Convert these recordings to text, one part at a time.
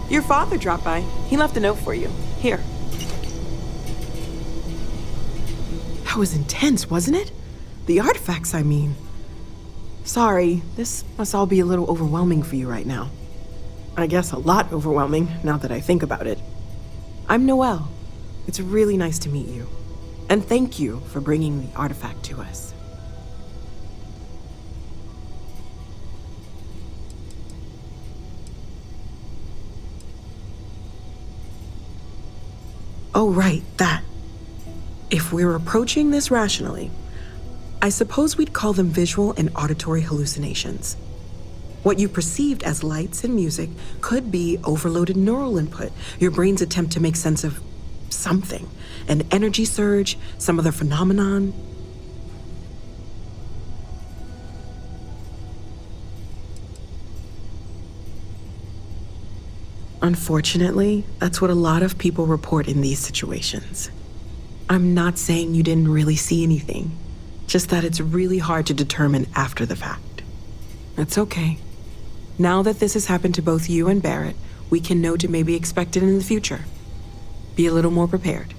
Your father dropped by. He left a note for you. Here. That was intense, wasn't it? The artifacts, I mean. Sorry, this must all be a little overwhelming for you right now. I guess a lot overwhelming, now that I think about it. I'm Noelle. It's really nice to meet you. And thank you for bringing the artifact to us. Oh, right, that. If we're approaching this rationally, I suppose we'd call them visual and auditory hallucinations. What you perceived as lights and music could be overloaded neural input, your brain's attempt to make sense of something, an energy surge, some other phenomenon. Unfortunately, that's what a lot of people report in these situations. I'm not saying you didn't really see anything, just that it's really hard to determine after the fact. It's okay. Now that this has happened to both you and Barrett, we can know to maybe expect it in the future. Be a little more prepared.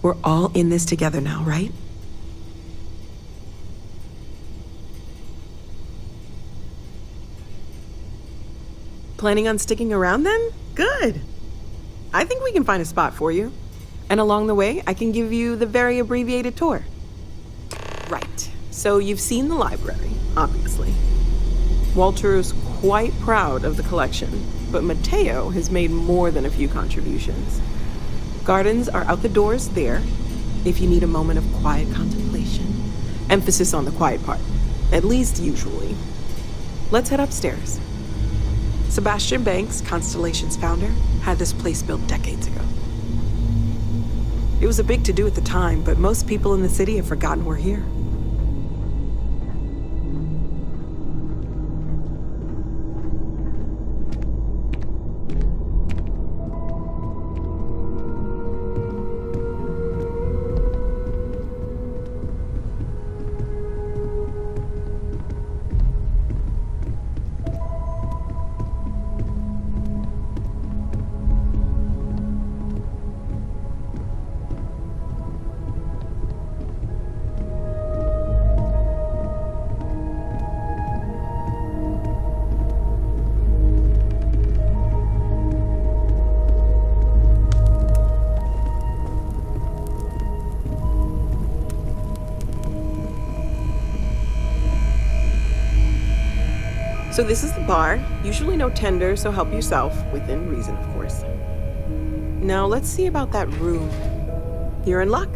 We're all in this together now, right? Planning on sticking around then? Good. I think we can find a spot for you. And along the way, I can give you the very abbreviated tour. Right. So you've seen the library, obviously. Walter's quite proud of the collection, but Mateo has made more than a few contributions. Gardens are out the doors there, if you need a moment of quiet contemplation. Emphasis on the quiet part, at least usually. Let's head upstairs. Sebastian Banks, Constellation's founder, had this place built decades ago. It was a big to-do at the time, but most people in the city have forgotten we're here. So this is the bar. Usually no tender, so help yourself, within reason, of course. Now let's see about that room. You're in luck.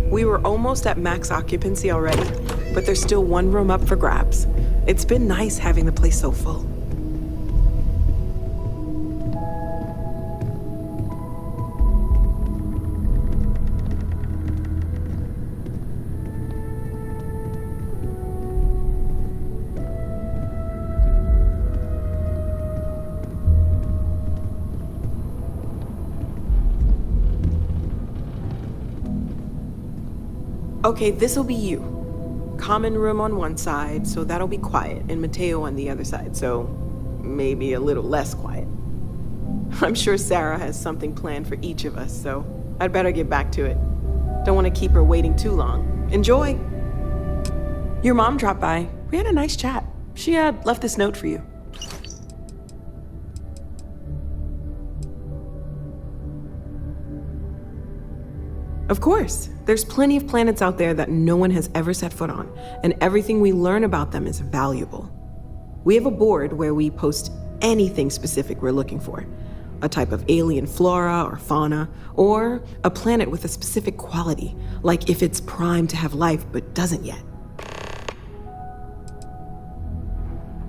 We were almost at max occupancy already, but there's still one room up for grabs. It's been nice having the place so full. Okay, this'll be you. Common room on one side, so that'll be quiet, and Mateo on the other side, so maybe a little less quiet. I'm sure Sarah has something planned for each of us, so I'd better get back to it. Don't want to keep her waiting too long. Enjoy! Your mom dropped by. We had a nice chat. She left this note for you. Of course, there's plenty of planets out there that no one has ever set foot on, and everything we learn about them is valuable. We have a board where we post anything specific we're looking for. A type of alien flora or fauna, or a planet with a specific quality, like if it's primed to have life but doesn't yet.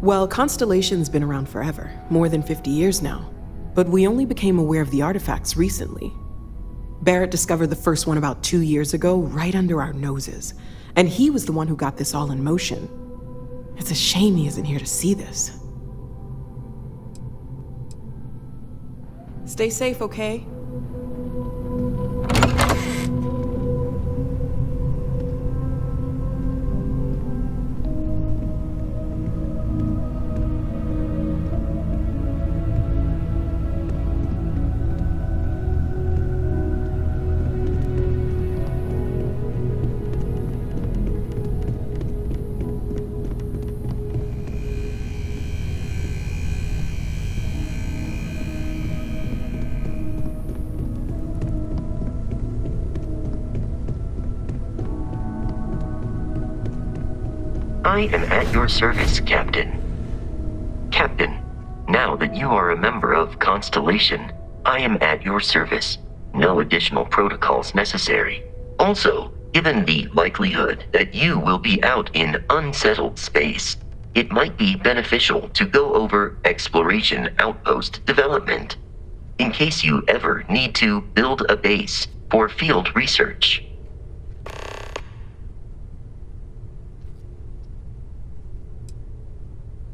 Well, Constellation's been around forever, more than 50 years now, but we only became aware of the artifacts recently. Barrett discovered the first one about 2 years ago, right under our noses. And he was the one who got this all in motion. It's a shame he isn't here to see this. Stay safe, okay? I am at your service, Captain. Captain, now that you are a member of Constellation, I am at your service. No additional protocols necessary. Also, given the likelihood that you will be out in unsettled space, it might be beneficial to go over exploration outpost development, in case you ever need to build a base for field research.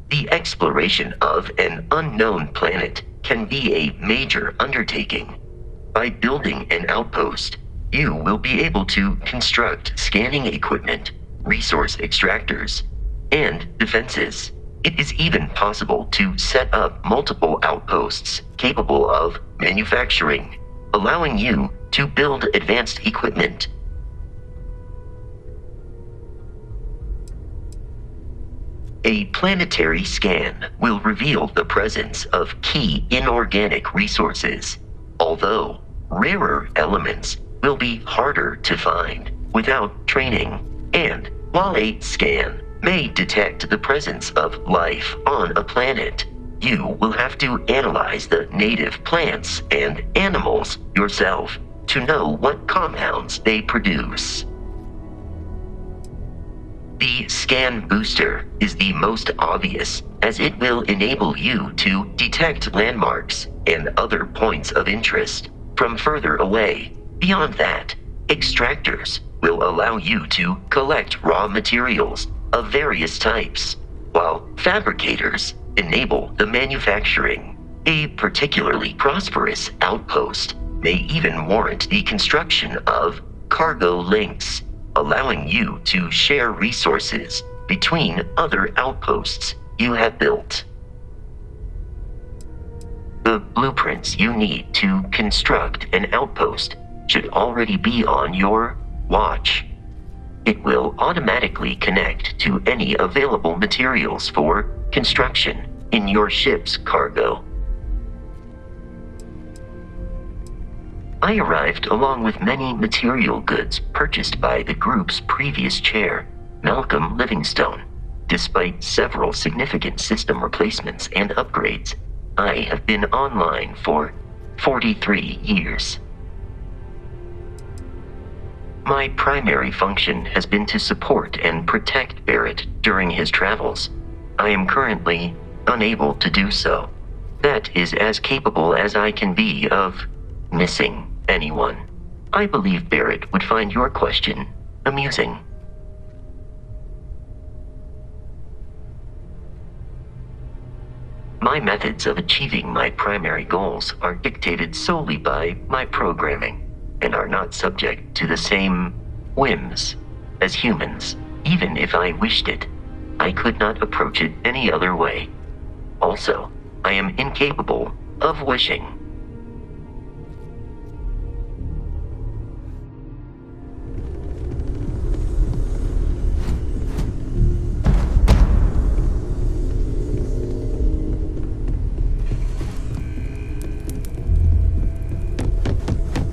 The exploration of an unknown planet can be a major undertaking. By building an outpost, you will be able to construct scanning equipment, resource extractors, and defenses. It is even possible to set up multiple outposts capable of manufacturing, allowing you to build advanced equipment. A planetary scan will reveal the presence of key inorganic resources, although rarer elements will be harder to find without training. And while a scan may detect the presence of life on a planet, you will have to analyze the native plants and animals yourself to know what compounds they produce. The scan booster is the most obvious, as it will enable you to detect landmarks and other points of interest from further away. Beyond that, extractors will allow you to collect raw materials of various types, while fabricators enable the manufacturing. A particularly prosperous outpost may even warrant the construction of cargo links, allowing you to share resources between other outposts you have built. The blueprints you need to construct an outpost should already be on your watch. It will automatically connect to any available materials for construction in your ship's cargo. I arrived along with many material goods purchased by the group's previous chair, Malcolm Livingstone. Despite several significant system replacements and upgrades, I have been online for 43 years. My primary function has been to support and protect Barrett during his travels. I am currently unable to do so. That is as capable as I can be of missing anyone. I believe Barrett would find your question amusing. My methods of achieving my primary goals are dictated solely by my programming, and are not subject to the same whims as humans. Even if I wished it, I could not approach it any other way. Also, I am incapable of wishing.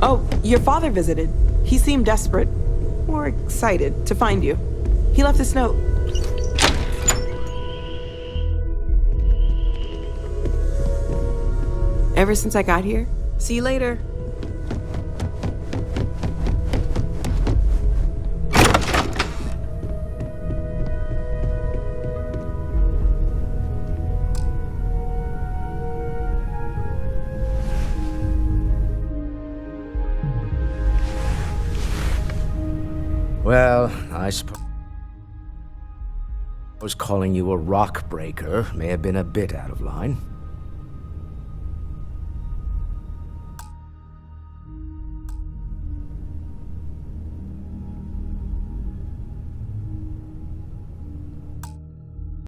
Oh, your father visited. He seemed desperate, or excited, to find you. He left this note. Ever since I got here. See you later. Well, I suppose calling you a rock breaker may have been a bit out of line.